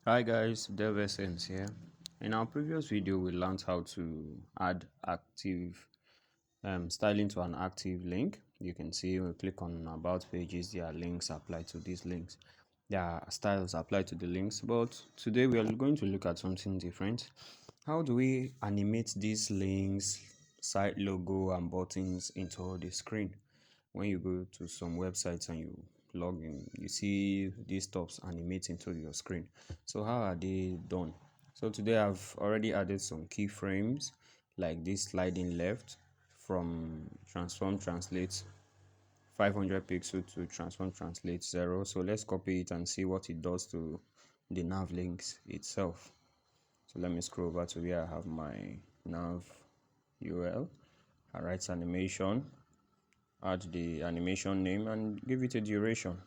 Hi guys, DevSense here. In our previous video, we learned how to add active styling to an active link. You can see when we click on about pages, there are links applied to these links. There are styles applied to the links, but today we are going to look at something different. How do we animate these links, site logo, and buttons into the screen? When you go to some websites and you log in, you see these stops animating to your screen. So how are they done? So today I've already added some keyframes like this sliding left from transform translate 500 pixel to transform translate 0. So let's copy it and see what it does to the nav links itself. So let me scroll over to where I have my nav URL. I write animation, add the animation name and give it a duration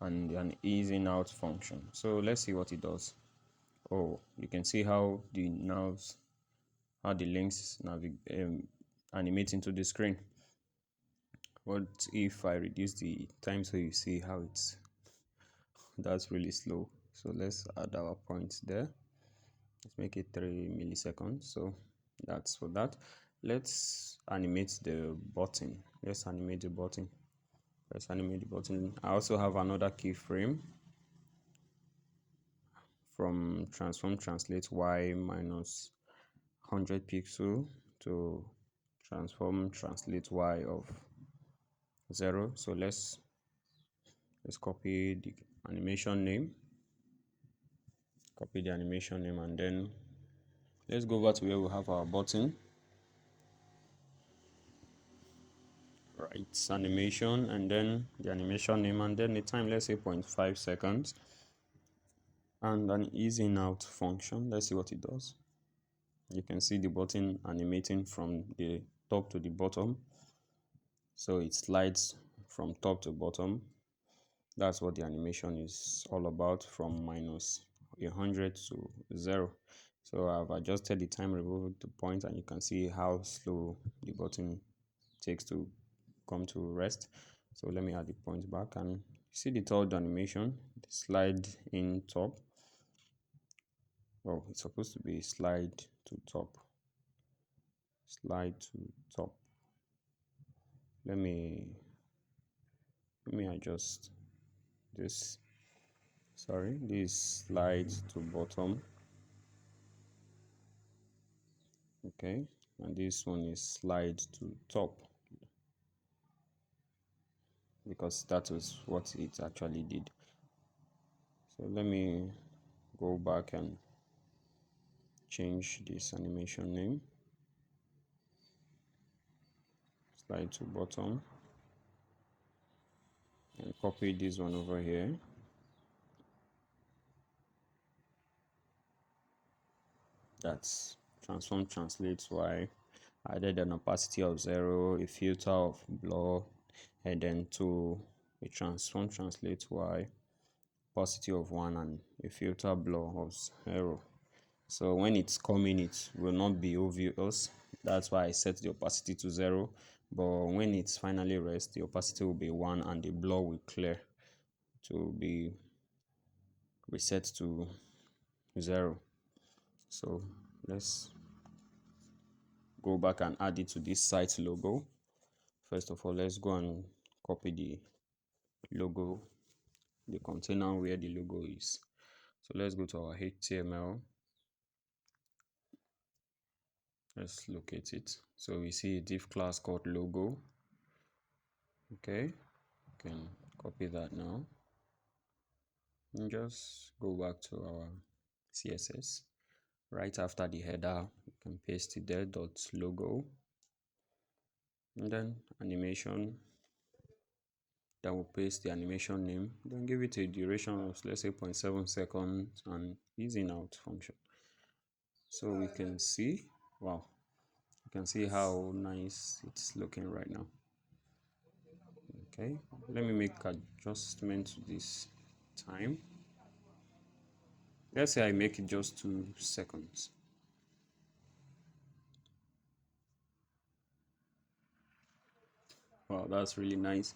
and an easing out function. So let's see what it does. Oh, you can see how the navs, how the links animate into the screen. What if I reduce the time so you see how that's really slow? So let's add our points there. Let's make it 3 milliseconds. So that's for that. Let's animate the button. Let's animate the button. Let's animate the button. I also have another keyframe from transform translate y minus 100 pixel to transform translate y of 0. So let's copy the animation name, and then let's go over to where we have our button, right? Animation, and then the animation name, and then the time, let's say 0.5 seconds, and an easing out function. Let's see what it does. You can see the button animating from the top to the bottom, so it slides from top to bottom. That's what the animation is all about, from minus 100 to 0. So I've adjusted the time removed to point, and you can see how slow the button takes to come to rest. So let me add the point back, and see the third animation, the slide in top. Oh, it's supposed to be slide to top. Slide to top. Let me adjust this. Sorry, this slide to bottom. Okay, and this one is slide to top, because that was what it actually did. So let me go back and change this animation name, slide to bottom, and copy this one over here. That's transform translate y. Added an opacity of 0, a filter of blur, and then to a transform translate y, opacity of 1, and a filter blur of 0. So when it's coming, it will not be obvious. That's why I set the opacity to 0. But when it's finally rest, the opacity will be 1 and the blur will clear to be reset to 0. So let's go back and add it to this site logo. First of all, let's go and copy the logo, the container where the logo is. So let's go to our HTML. Let's locate it. So we see a div class called logo. Okay, you can copy that now and just go back to our CSS. Right after the header, you can paste it there, dot logo, and then animation. Then we'll paste the animation name, then give it a duration of, let's say, 0.7 seconds, and easing out function. So we can see, wow, you can see how nice it's looking right now. Okay, let me make adjustment to this time. Let's say I make it just 2 seconds. Wow, that's really nice.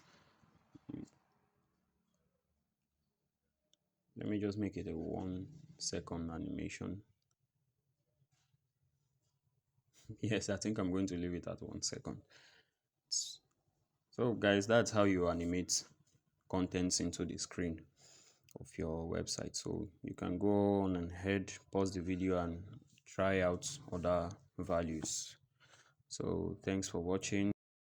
Let me just make it a 1 second animation. Yes, I think I'm going to leave it at 1 second. So guys, that's how you animate contents into the screen of your website. So you can go on and head, pause the video and try out other values. So thanks for watching.